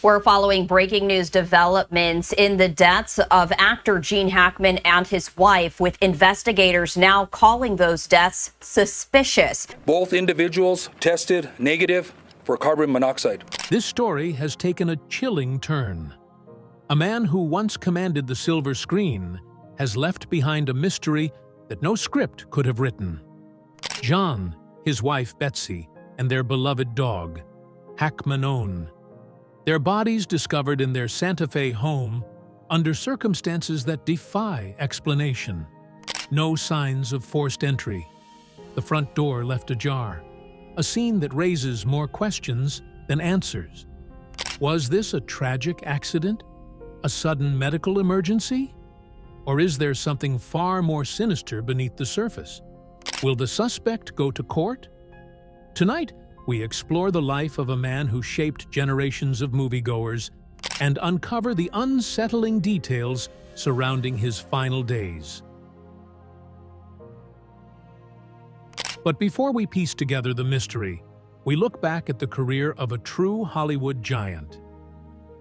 We're following breaking news developments in the deaths of actor Gene Hackman and his wife, with investigators now calling those deaths suspicious. Both individuals tested negative for carbon monoxide. This story has taken a chilling turn. A man who once commanded the silver screen has left behind a mystery that no script could have written. John, his wife Betsy, and their beloved dog, Hackman. Their bodies discovered in their Santa Fe home under circumstances that defy explanation. No signs of forced entry. The front door left ajar. A scene that raises more questions than answers. Was this a tragic accident? A sudden medical emergency? Or is there something far more sinister beneath the surface? Will the suspect go to court? Tonight, we explore the life of a man who shaped generations of moviegoers and uncover the unsettling details surrounding his final days. But before we piece together the mystery, we look back at the career of a true Hollywood giant.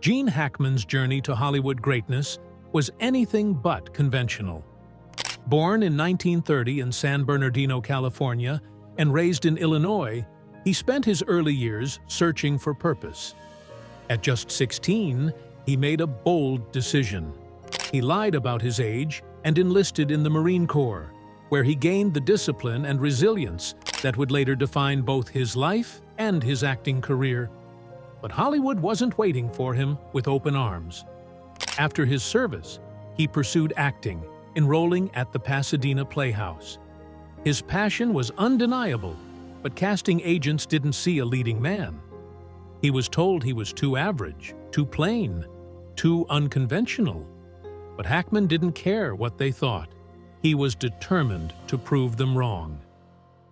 Gene Hackman's journey to Hollywood greatness was anything but conventional. Born in 1930 in San Bernardino, California, and raised in Illinois, he spent his early years searching for purpose. At just 16, he made a bold decision. He lied about his age and enlisted in the Marine Corps, where he gained the discipline and resilience that would later define both his life and his acting career. But Hollywood wasn't waiting for him with open arms. After his service, he pursued acting, enrolling at the Pasadena Playhouse. His passion was undeniable, but casting agents didn't see a leading man. He was told he was too average, too plain, too unconventional. But Hackman didn't care what they thought. He was determined to prove them wrong.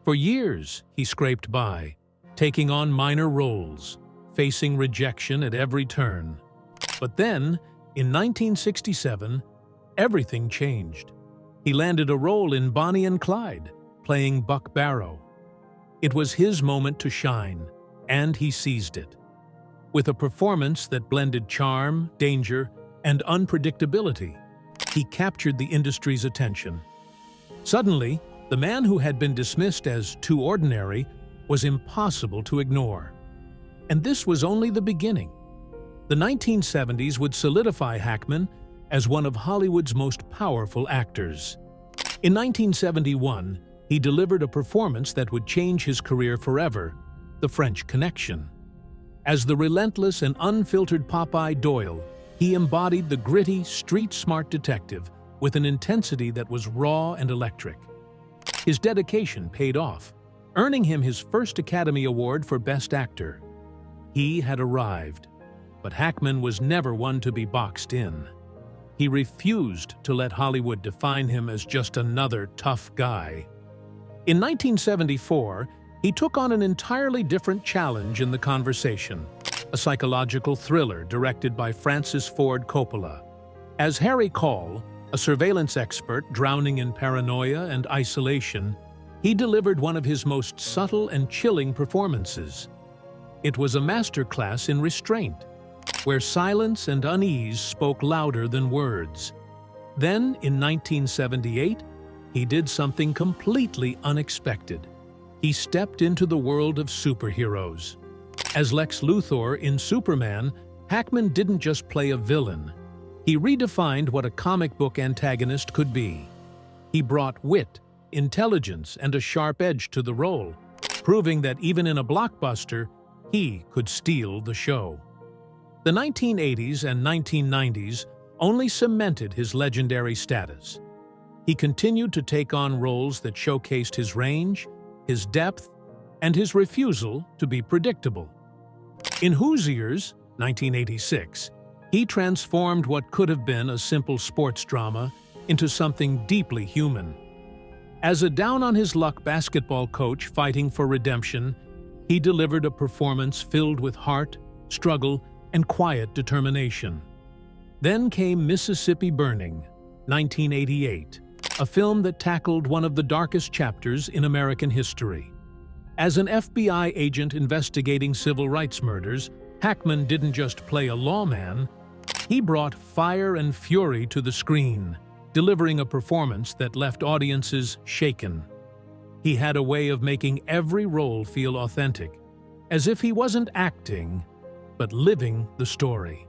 For years, he scraped by, taking on minor roles, facing rejection at every turn. But then, in 1967, everything changed. He landed a role in Bonnie and Clyde, playing Buck Barrow. It was his moment to shine, and he seized it. With a performance that blended charm, danger, and unpredictability, he captured the industry's attention. Suddenly, the man who had been dismissed as too ordinary was impossible to ignore. And this was only the beginning. The 1970s would solidify Hackman as one of Hollywood's most powerful actors. In 1971, he delivered a performance that would change his career forever, The French Connection. As the relentless and unfiltered Popeye Doyle, he embodied the gritty, street-smart detective with an intensity that was raw and electric. His dedication paid off, earning him his first Academy Award for Best Actor. He had arrived, but Hackman was never one to be boxed in. He refused to let Hollywood define him as just another tough guy. In 1974, he took on an entirely different challenge in The Conversation, a psychological thriller directed by Francis Ford Coppola. As Harry Call, a surveillance expert drowning in paranoia and isolation, he delivered one of his most subtle and chilling performances. It was a masterclass in restraint, where silence and unease spoke louder than words. Then, in 1978, he did something completely unexpected. He stepped into the world of superheroes. As Lex Luthor in Superman, Hackman didn't just play a villain. He redefined what a comic book antagonist could be. He brought wit, intelligence, and a sharp edge to the role, proving that even in a blockbuster, he could steal the show. The 1980s and 1990s only cemented his legendary status. He continued to take on roles that showcased his range, his depth, and his refusal to be predictable. In Hoosiers, 1986, he transformed what could have been a simple sports drama into something deeply human. As a down-on-his-luck basketball coach fighting for redemption, he delivered a performance filled with heart, struggle, and quiet determination. Then came Mississippi Burning, 1988, a film that tackled one of the darkest chapters in American history. As an FBI agent investigating civil rights murders, Hackman didn't just play a lawman, he brought fire and fury to the screen, delivering a performance that left audiences shaken. He had a way of making every role feel authentic, as if he wasn't acting, but living the story.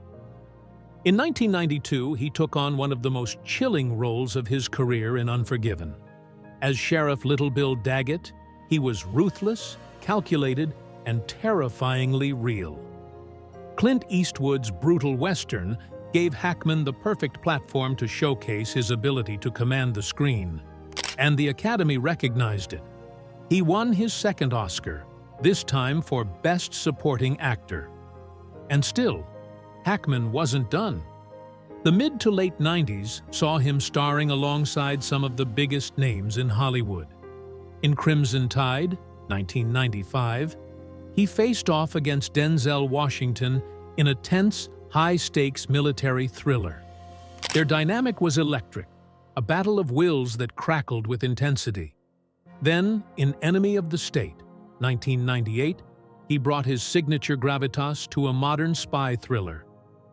In 1992, he took on one of the most chilling roles of his career in Unforgiven. As Sheriff Little Bill Daggett, he was ruthless, calculated, and terrifyingly real. Clint Eastwood's brutal Western gave Hackman the perfect platform to showcase his ability to command the screen, and the Academy recognized it. He won his second Oscar, this time for Best Supporting Actor. And still, Hackman wasn't done. The mid to late 90s saw him starring alongside some of the biggest names in Hollywood. In Crimson Tide, 1995, he faced off against Denzel Washington in a tense, high-stakes military thriller. Their dynamic was electric, a battle of wills that crackled with intensity. Then, in Enemy of the State, 1998, he brought his signature gravitas to a modern spy thriller,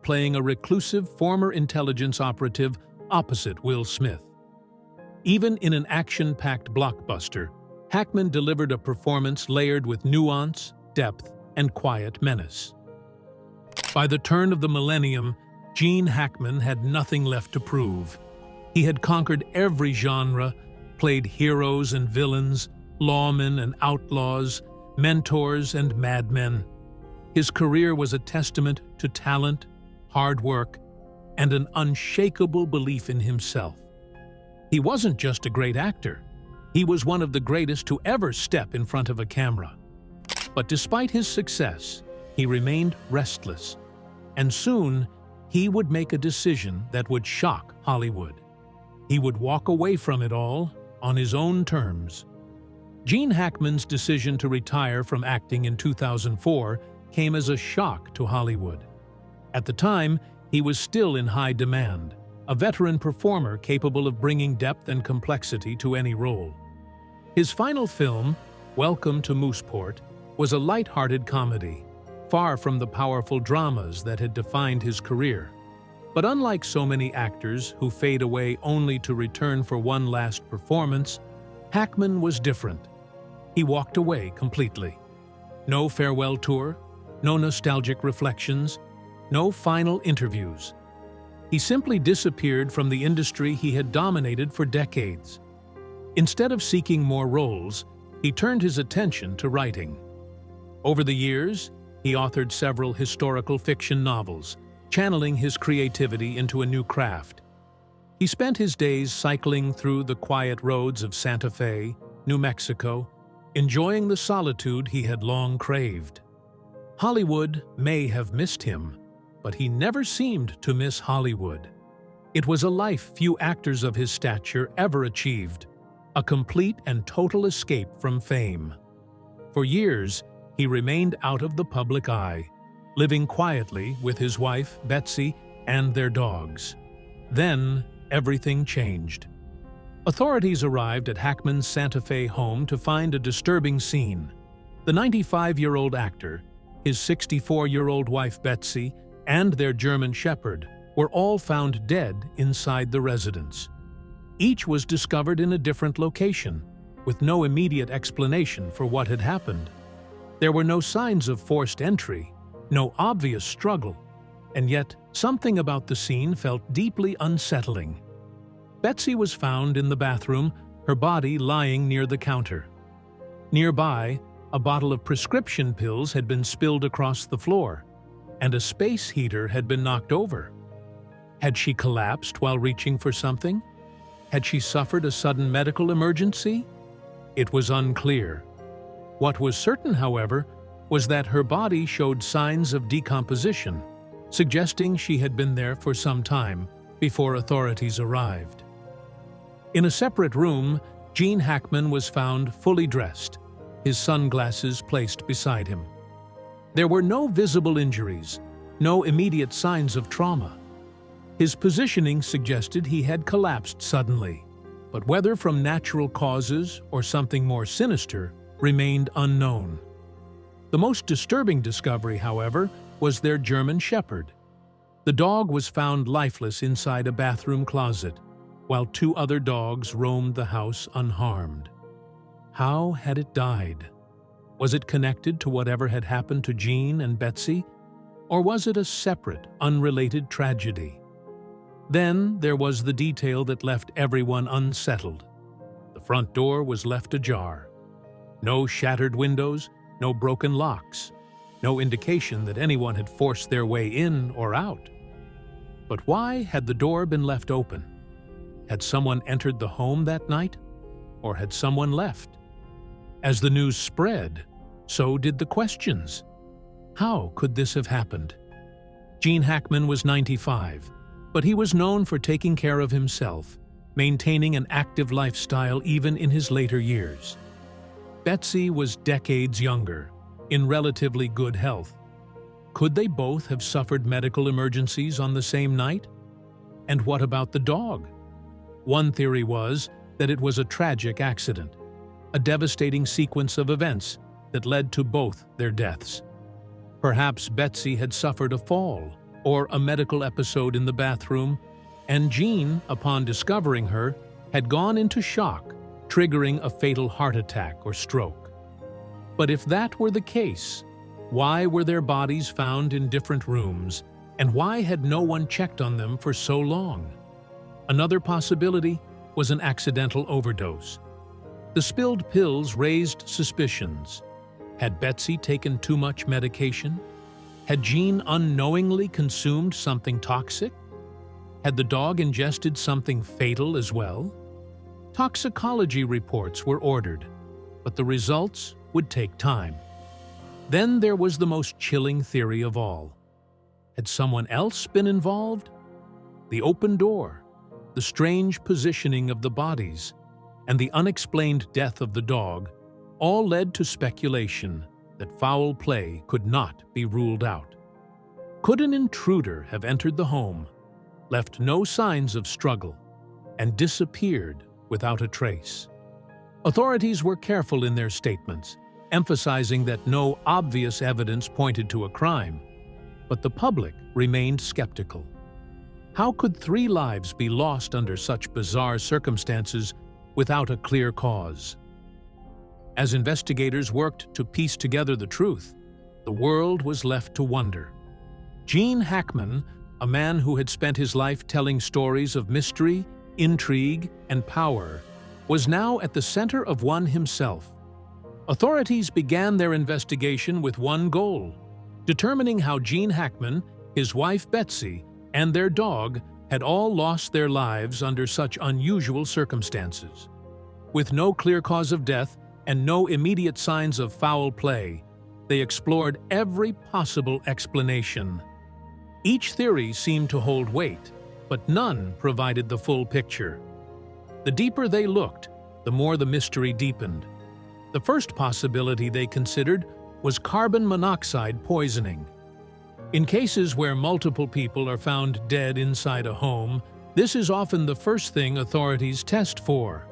playing a reclusive former intelligence operative opposite Will Smith. Even in an action-packed blockbuster, Hackman delivered a performance layered with nuance, depth, and quiet menace. By the turn of the millennium, Gene Hackman had nothing left to prove. He had conquered every genre, played heroes and villains, lawmen and outlaws, mentors and madmen. His career was a testament to talent, hard work, and an unshakable belief in himself. He wasn't just a great actor. He was one of the greatest to ever step in front of a camera. But despite his success, he remained restless. And soon, he would make a decision that would shock Hollywood. He would walk away from it all on his own terms. Gene Hackman's decision to retire from acting in 2004 came as a shock to Hollywood. At the time, he was still in high demand, a veteran performer capable of bringing depth and complexity to any role. His final film, Welcome to Mooseport, was a light-hearted comedy, far from the powerful dramas that had defined his career. But unlike so many actors who fade away only to return for one last performance, Hackman was different. He walked away completely. No farewell tour, no nostalgic reflections, no final interviews. He simply disappeared from the industry he had dominated for decades. Instead of seeking more roles, he turned his attention to writing. Over the years, he authored several historical fiction novels, channeling his creativity into a new craft. He spent his days cycling through the quiet roads of Santa Fe, New Mexico, enjoying the solitude he had long craved. Hollywood may have missed him, but he never seemed to miss Hollywood. It was a life few actors of his stature ever achieved, a complete and total escape from fame. For years, he remained out of the public eye, living quietly with his wife, Betsy, and their dogs. Then, everything changed. Authorities arrived at Hackman's Santa Fe home to find a disturbing scene. The 95-year-old actor, his 64-year-old wife Betsy, and their German shepherd were all found dead inside the residence. Each was discovered in a different location, with no immediate explanation for what had happened. There were no signs of forced entry, no obvious struggle, and yet something about the scene felt deeply unsettling. Betsy was found in the bathroom, her body lying near the counter. Nearby, a bottle of prescription pills had been spilled across the floor, and a space heater had been knocked over. Had she collapsed while reaching for something? Had she suffered a sudden medical emergency? It was unclear. What was certain, however, was that her body showed signs of decomposition, suggesting she had been there for some time before authorities arrived. In a separate room, Gene Hackman was found fully dressed, his sunglasses placed beside him. There were no visible injuries, no immediate signs of trauma. His positioning suggested he had collapsed suddenly, but whether from natural causes or something more sinister remained unknown. The most disturbing discovery, however, was their German Shepherd. The dog was found lifeless inside a bathroom closet, while 2 other dogs roamed the house unharmed. How had it died? Was it connected to whatever had happened to Jean and Betsy? Or was it a separate, unrelated tragedy? Then there was the detail that left everyone unsettled. The front door was left ajar. No shattered windows, no broken locks, no indication that anyone had forced their way in or out. But why had the door been left open? Had someone entered the home that night? Or had someone left? As the news spread, so did the questions. How could this have happened? Gene Hackman was 95, but he was known for taking care of himself, maintaining an active lifestyle even in his later years. Betsy was decades younger, in relatively good health. Could they both have suffered medical emergencies on the same night? And what about the dog? One theory was that it was a tragic accident, a devastating sequence of events that led to both their deaths. Perhaps Betsy had suffered a fall or a medical episode in the bathroom, and Jean, upon discovering her, had gone into shock, triggering a fatal heart attack or stroke. But if that were the case, why were their bodies found in different rooms, and why had no one checked on them for so long? Another possibility was an accidental overdose. The spilled pills raised suspicions. Had Betsy taken too much medication? Had Jean unknowingly consumed something toxic? Had the dog ingested something fatal as well? Toxicology reports were ordered, but the results would take time. Then there was the most chilling theory of all. Had someone else been involved? The open door, the strange positioning of the bodies, and the unexplained death of the dog all led to speculation that foul play could not be ruled out. Could an intruder have entered the home, left no signs of struggle, and disappeared without a trace? Authorities were careful in their statements, emphasizing that no obvious evidence pointed to a crime, but the public remained skeptical. How could 3 lives be lost under such bizarre circumstances without a clear cause? As investigators worked to piece together the truth, the world was left to wonder. Gene Hackman, a man who had spent his life telling stories of mystery, intrigue, and power, was now at the center of one himself. Authorities began their investigation with one goal: determining how Gene Hackman, his wife Betsy, and their dog had all lost their lives under such unusual circumstances. With no clear cause of death and no immediate signs of foul play, they explored every possible explanation. Each theory seemed to hold weight, but none provided the full picture. The deeper they looked, the more the mystery deepened. The first possibility they considered was carbon monoxide poisoning. In cases where multiple people are found dead inside a home, this is often the first thing authorities test for.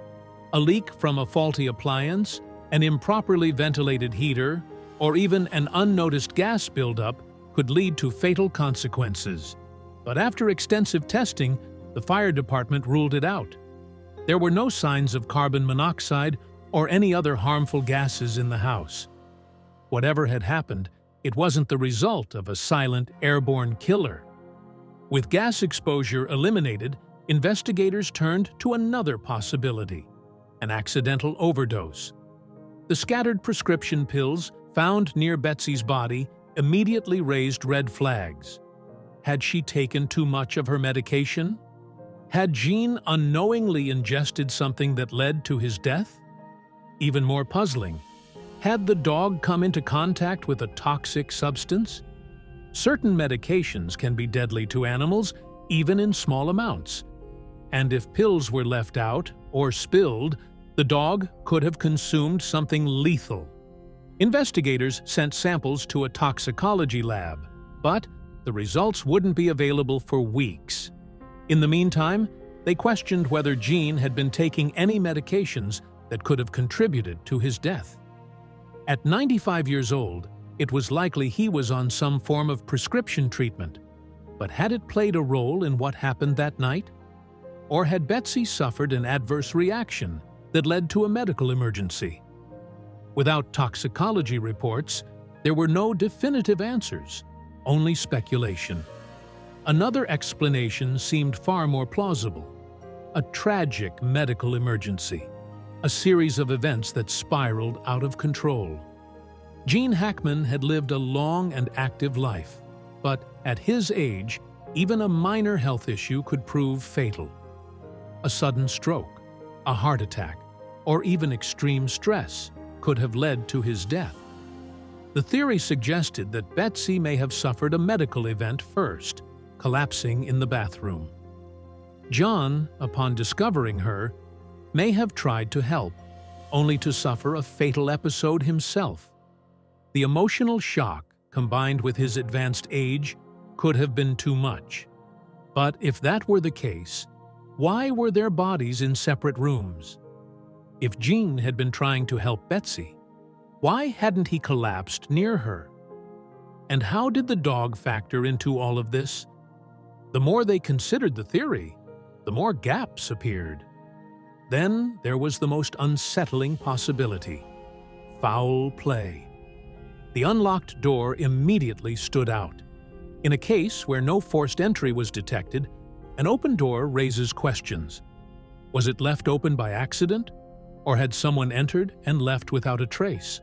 A leak from a faulty appliance, an improperly ventilated heater, or even an unnoticed gas buildup could lead to fatal consequences. But after extensive testing, the fire department ruled it out. There were no signs of carbon monoxide or any other harmful gases in the house. Whatever had happened, it wasn't the result of a silent airborne killer. With gas exposure eliminated, investigators turned to another possibility: an accidental overdose. The scattered prescription pills found near Betsy's body immediately raised red flags. Had she taken too much of her medication? Had Gene unknowingly ingested something that led to his death? Even more puzzling, had the dog come into contact with a toxic substance? Certain medications can be deadly to animals, even in small amounts. And if pills were left out or spilled, the dog could have consumed something lethal. Investigators sent samples to a toxicology lab, but the results wouldn't be available for weeks. In the meantime, they questioned whether Gene had been taking any medications that could have contributed to his death. At 95 years old, it was likely he was on some form of prescription treatment. But had it played a role in what happened that night? Or had Betsy suffered an adverse reaction that led to a medical emergency? Without toxicology reports, there were no definitive answers, only speculation. Another explanation seemed far more plausible: a tragic medical emergency, a series of events that spiraled out of control. Gene Hackman had lived a long and active life, but at his age, even a minor health issue could prove fatal. A sudden stroke, a heart attack, or even extreme stress could have led to his death. The theory suggested that Betsy may have suffered a medical event first, collapsing in the bathroom. John, upon discovering her, may have tried to help, only to suffer a fatal episode himself. The emotional shock, combined with his advanced age, could have been too much. But if that were the case, why were their bodies in separate rooms? If Gene had been trying to help Betsy, why hadn't he collapsed near her? And how did the dog factor into all of this? The more they considered the theory, the more gaps appeared. Then there was the most unsettling possibility: foul play. The unlocked door immediately stood out. In a case where no forced entry was detected, an open door raises questions. Was it left open by accident? Or had someone entered and left without a trace?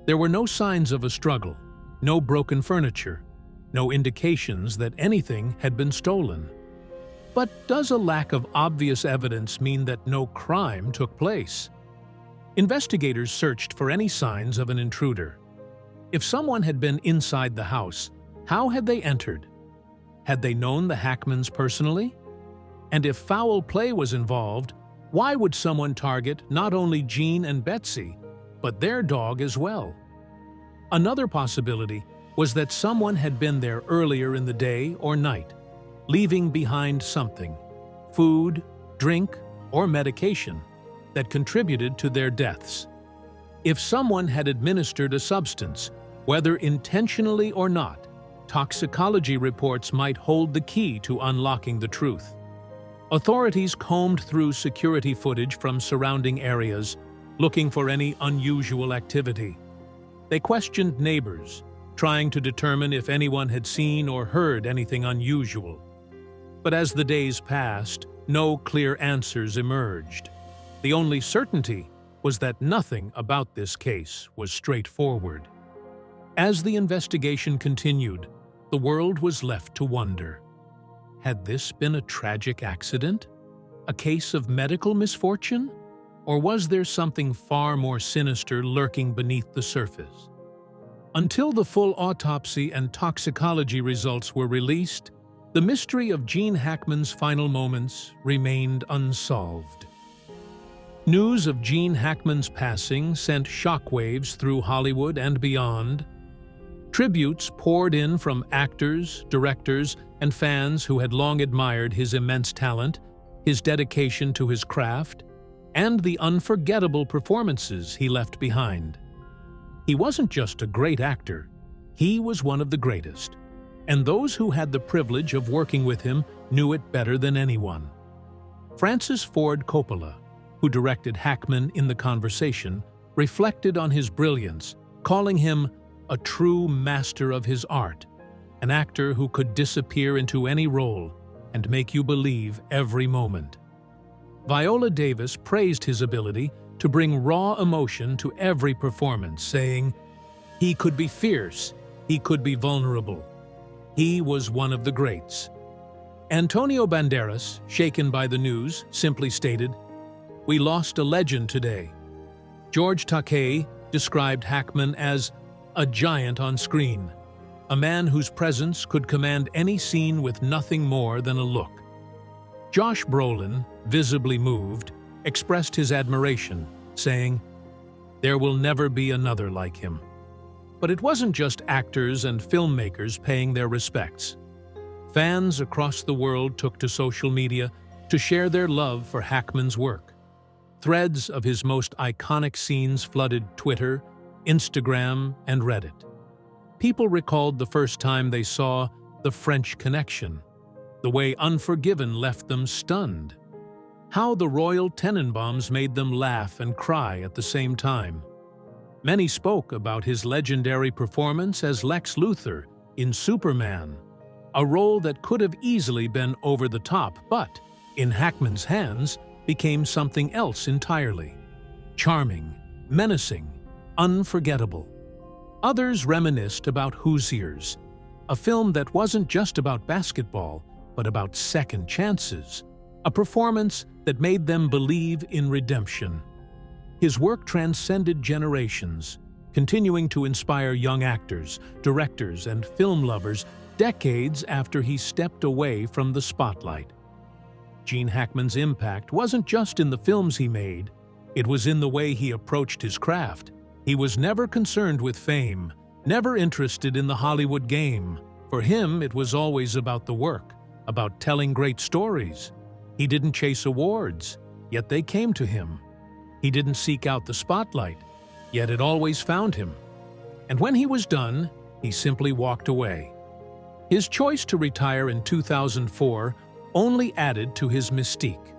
There were no signs of a struggle, no broken furniture, no indications that anything had been stolen. But does a lack of obvious evidence mean that no crime took place? Investigators searched for any signs of an intruder. If someone had been inside the house, how had they entered? Had they known the Hackmans personally? And if foul play was involved, why would someone target not only Gene and Betsy, but their dog as well? Another possibility was that someone had been there earlier in the day or night, leaving behind something, food, drink, or medication, that contributed to their deaths. If someone had administered a substance, whether intentionally or not, toxicology reports might hold the key to unlocking the truth. Authorities combed through security footage from surrounding areas, looking for any unusual activity. They questioned neighbors, trying to determine if anyone had seen or heard anything unusual. But as the days passed, no clear answers emerged. The only certainty was that nothing about this case was straightforward. As the investigation continued, the world was left to wonder. Had this been a tragic accident? A case of medical misfortune? Or was there something far more sinister lurking beneath the surface? Until the full autopsy and toxicology results were released, the mystery of Gene Hackman's final moments remained unsolved. News of Gene Hackman's passing sent shockwaves through Hollywood and beyond. Tributes poured in from actors, directors, and fans who had long admired his immense talent, his dedication to his craft, and the unforgettable performances he left behind. He wasn't just a great actor, he was one of the greatest, and those who had the privilege of working with him knew it better than anyone. Francis Ford Coppola, who directed Hackman in The Conversation, reflected on his brilliance, calling him a true master of his art, an actor who could disappear into any role and make you believe every moment. Viola Davis praised his ability to bring raw emotion to every performance, saying, "He could be fierce, he could be vulnerable. He was one of the greats." Antonio Banderas, shaken by the news, simply stated, "We lost a legend today." George Takei described Hackman as a giant on screen, a man whose presence could command any scene with nothing more than a look. Josh Brolin, visibly moved, expressed his admiration, saying, "There will never be another like him." But it wasn't just actors and filmmakers paying their respects. Fans across the world took to social media to share their love for Hackman's work. Threads of his most iconic scenes flooded Twitter, Instagram, and Reddit. People recalled the first time they saw The French Connection, the way Unforgiven left them stunned, how the Royal Tenenbaums made them laugh and cry at the same time. Many spoke about his legendary performance as Lex Luthor in Superman, a role that could have easily been over the top, but, in Hackman's hands, became something else entirely. Charming, menacing, unforgettable. Others reminisced about Hoosiers, a film that wasn't just about basketball, but about second chances, a performance that made them believe in redemption. His work transcended generations, continuing to inspire young actors, directors, and film lovers decades after he stepped away from the spotlight. Gene Hackman's impact wasn't just in the films he made, it was in the way he approached his craft. He was never concerned with fame, never interested in the Hollywood game. For him, it was always about the work, about telling great stories. He didn't chase awards, yet they came to him. He didn't seek out the spotlight, yet it always found him. And when he was done, he simply walked away. His choice to retire in 2004 only added to his mystique.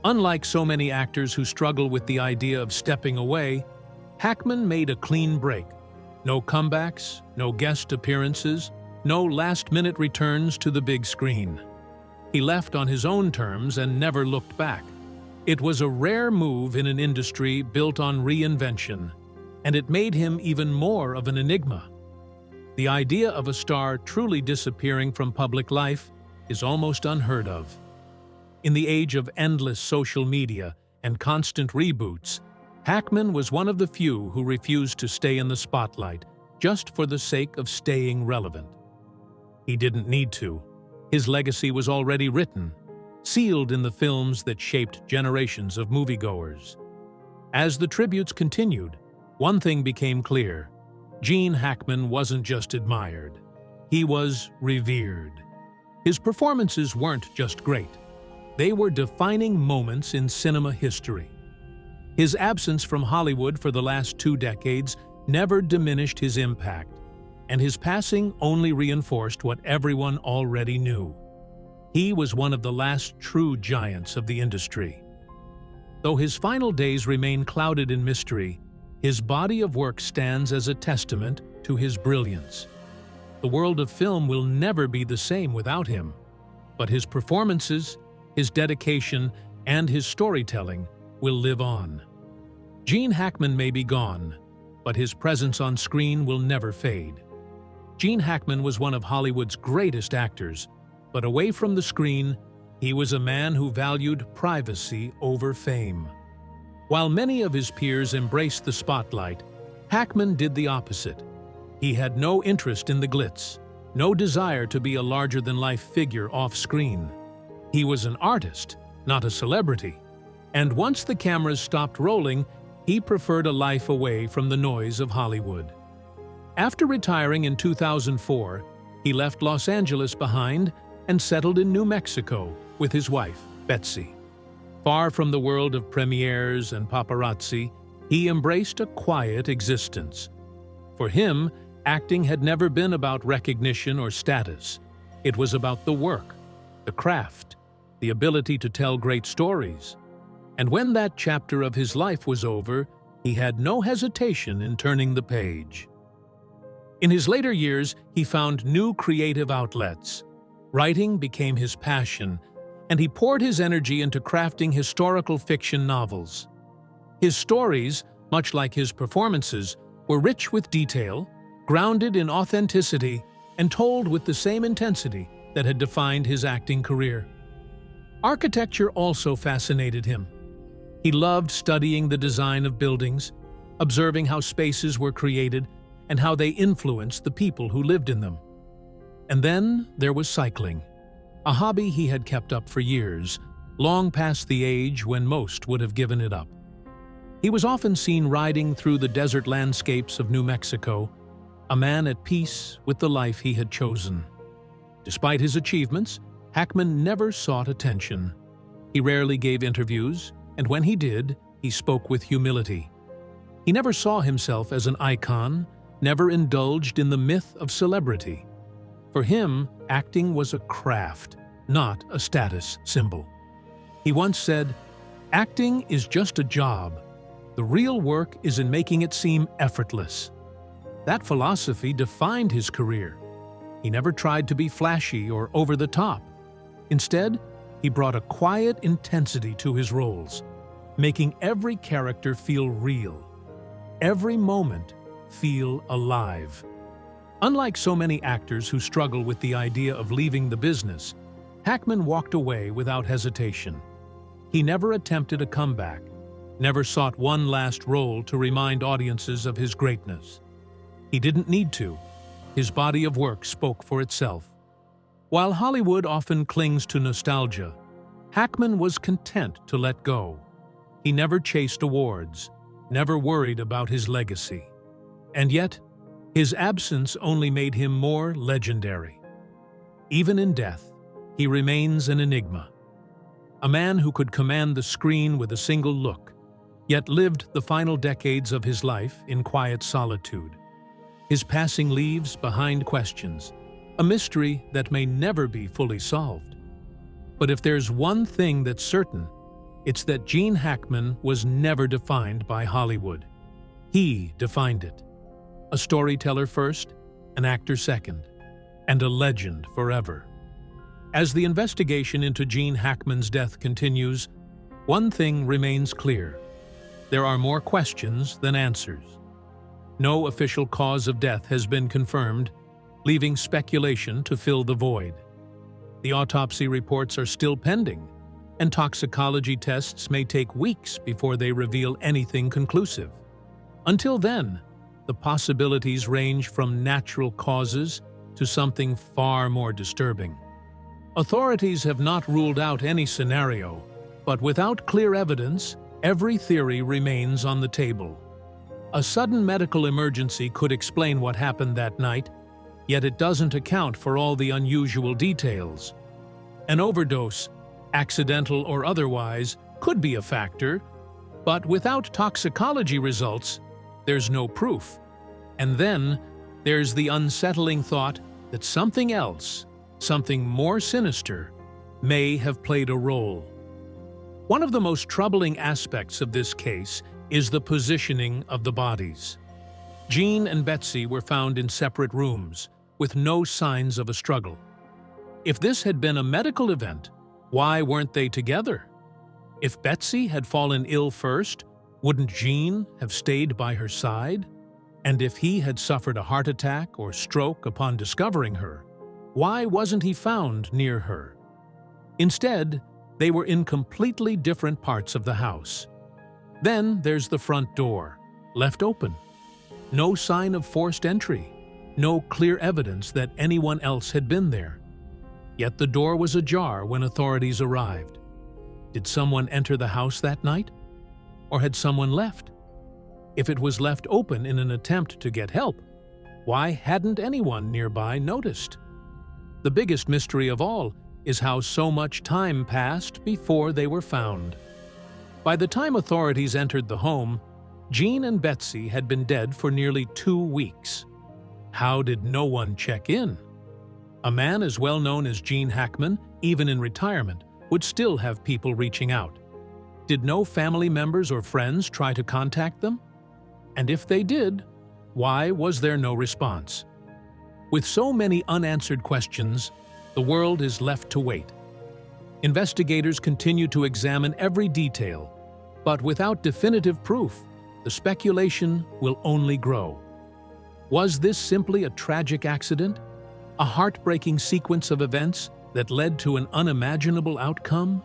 Unlike so many actors who struggle with the idea of stepping away, Hackman made a clean break. No comebacks, no guest appearances, no last-minute returns to the big screen. He left on his own terms and never looked back. It was a rare move in an industry built on reinvention, and it made him even more of an enigma. The idea of a star truly disappearing from public life is almost unheard of. In the age of endless social media and constant reboots, Hackman was one of the few who refused to stay in the spotlight just for the sake of staying relevant. He didn't need to. His legacy was already written, sealed in the films that shaped generations of moviegoers. As the tributes continued, one thing became clear. Gene Hackman wasn't just admired. He was revered. His performances weren't just great. They were defining moments in cinema history. His absence from Hollywood for the last 2 decades never diminished his impact, and his passing only reinforced what everyone already knew. He was one of the last true giants of the industry. Though his final days remain clouded in mystery, his body of work stands as a testament to his brilliance. The world of film will never be the same without him, but his performances, his dedication, and his storytelling will live on. Gene Hackman may be gone, but his presence on screen will never fade. Gene Hackman was one of Hollywood's greatest actors, but away from the screen, he was a man who valued privacy over fame. While many of his peers embraced the spotlight, Hackman did the opposite. He had no interest in the glitz, no desire to be a larger-than-life figure off-screen. He was an artist, not a celebrity, and once the cameras stopped rolling, he preferred a life away from the noise of Hollywood. After retiring in 2004, he left Los Angeles behind and settled in New Mexico with his wife, Betsy. Far from the world of premieres and paparazzi, he embraced a quiet existence. For him, acting had never been about recognition or status. It was about the work, the craft, the ability to tell great stories. And when that chapter of his life was over, he had no hesitation in turning the page. In his later years, he found new creative outlets. Writing became his passion, and he poured his energy into crafting historical fiction novels. His stories, much like his performances, were rich with detail, grounded in authenticity, and told with the same intensity that had defined his acting career. Architecture also fascinated him. He loved studying the design of buildings, observing how spaces were created and how they influenced the people who lived in them. And then there was cycling, a hobby he had kept up for years, long past the age when most would have given it up. He was often seen riding through the desert landscapes of New Mexico, a man at peace with the life he had chosen. Despite his achievements, Hackman never sought attention. He rarely gave interviews, and when he did, he spoke with humility. He never saw himself as an icon, never indulged in the myth of celebrity. For him, acting was a craft, not a status symbol. He once said, "Acting is just a job. The real work is in making it seem effortless." That philosophy defined his career. He never tried to be flashy or over the top. Instead, he brought a quiet intensity to his roles, making every character feel real, every moment feel alive. Unlike so many actors who struggle with the idea of leaving the business, Hackman walked away without hesitation. He never attempted a comeback, never sought one last role to remind audiences of his greatness. He didn't need to. His body of work spoke for itself. While Hollywood often clings to nostalgia, Hackman was content to let go. He never chased awards, never worried about his legacy. And yet, his absence only made him more legendary. Even in death, he remains an enigma. A man who could command the screen with a single look, yet lived the final decades of his life in quiet solitude. His passing leaves behind questions, a mystery that may never be fully solved. But if there's one thing that's certain, it's that Gene Hackman was never defined by Hollywood. He defined it. A storyteller first, an actor second, and a legend forever. As the investigation into Gene Hackman's death continues, one thing remains clear. There are more questions than answers. No official cause of death has been confirmed, leaving speculation to fill the void. The autopsy reports are still pending, and toxicology tests may take weeks before they reveal anything conclusive. Until then, the possibilities range from natural causes to something far more disturbing. Authorities have not ruled out any scenario, but without clear evidence, every theory remains on the table. A sudden medical emergency could explain what happened that night, yet it doesn't account for all the unusual details. An overdose, accidental or otherwise, could be a factor, but without toxicology results, there's no proof. And then there's the unsettling thought that something else, something more sinister, may have played a role. One of the most troubling aspects of this case is the positioning of the bodies. Gene and Betsy were found in separate rooms, with no signs of a struggle. If this had been a medical event, why weren't they together? If Betsy had fallen ill first, wouldn't Gene have stayed by her side? And if he had suffered a heart attack or stroke upon discovering her, why wasn't he found near her? Instead, they were in completely different parts of the house. Then there's the front door, left open. No sign of forced entry, no clear evidence that anyone else had been there. Yet the door was ajar when authorities arrived. Did someone enter the house that night? Or had someone left? If it was left open in an attempt to get help, why hadn't anyone nearby noticed? The biggest mystery of all is how so much time passed before they were found. By the time authorities entered the home, Gene and Betsy had been dead for nearly 2 weeks. How did no one check in? A man as well known as Gene Hackman, even in retirement, would still have people reaching out. Did no family members or friends try to contact them? And if they did, why was there no response? With so many unanswered questions, the world is left to wait. Investigators continue to examine every detail, but without definitive proof, the speculation will only grow. Was this simply a tragic accident? A heartbreaking sequence of events that led to an unimaginable outcome?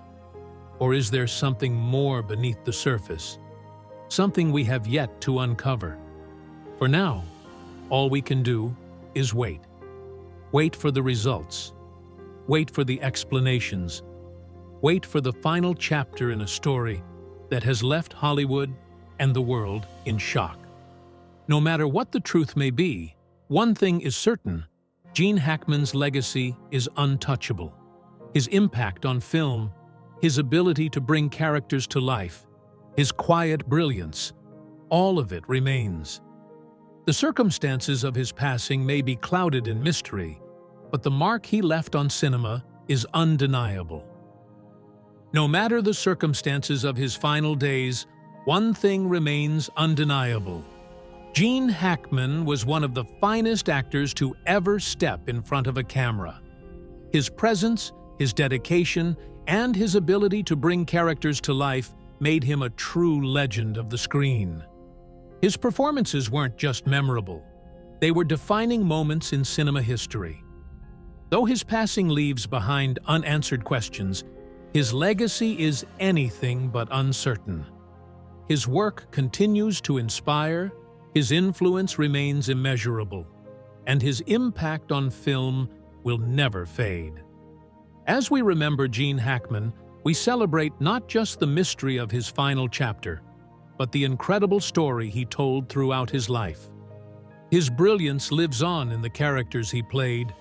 Or is there something more beneath the surface? Something we have yet to uncover. For now, all we can do is wait. Wait for the results. Wait for the explanations. Wait for the final chapter in a story that has left Hollywood and the world in shock. No matter what the truth may be, one thing is certain: Gene Hackman's legacy is untouchable. His impact on film, his ability to bring characters to life, his quiet brilliance, all of it remains. The circumstances of his passing may be clouded in mystery, but the mark he left on cinema is undeniable. No matter the circumstances of his final days, one thing remains undeniable. Gene Hackman was one of the finest actors to ever step in front of a camera. His presence, his dedication, and his ability to bring characters to life made him a true legend of the screen. His performances weren't just memorable. They were defining moments in cinema history. Though his passing leaves behind unanswered questions, his legacy is anything but uncertain. His work continues to inspire, his influence remains immeasurable, and his impact on film will never fade. As we remember Gene Hackman, we celebrate not just the mystery of his final chapter, but the incredible story he told throughout his life. His brilliance lives on in the characters he played,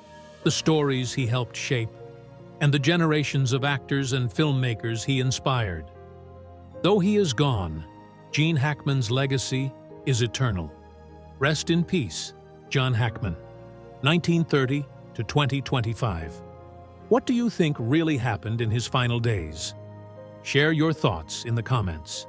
the stories he helped shape, and the generations of actors and filmmakers he inspired. Though he is gone, Gene Hackman's legacy is eternal. Rest in peace, John Hackman, 1930 to 2025. What do you think really happened in his final days? Share your thoughts in the comments.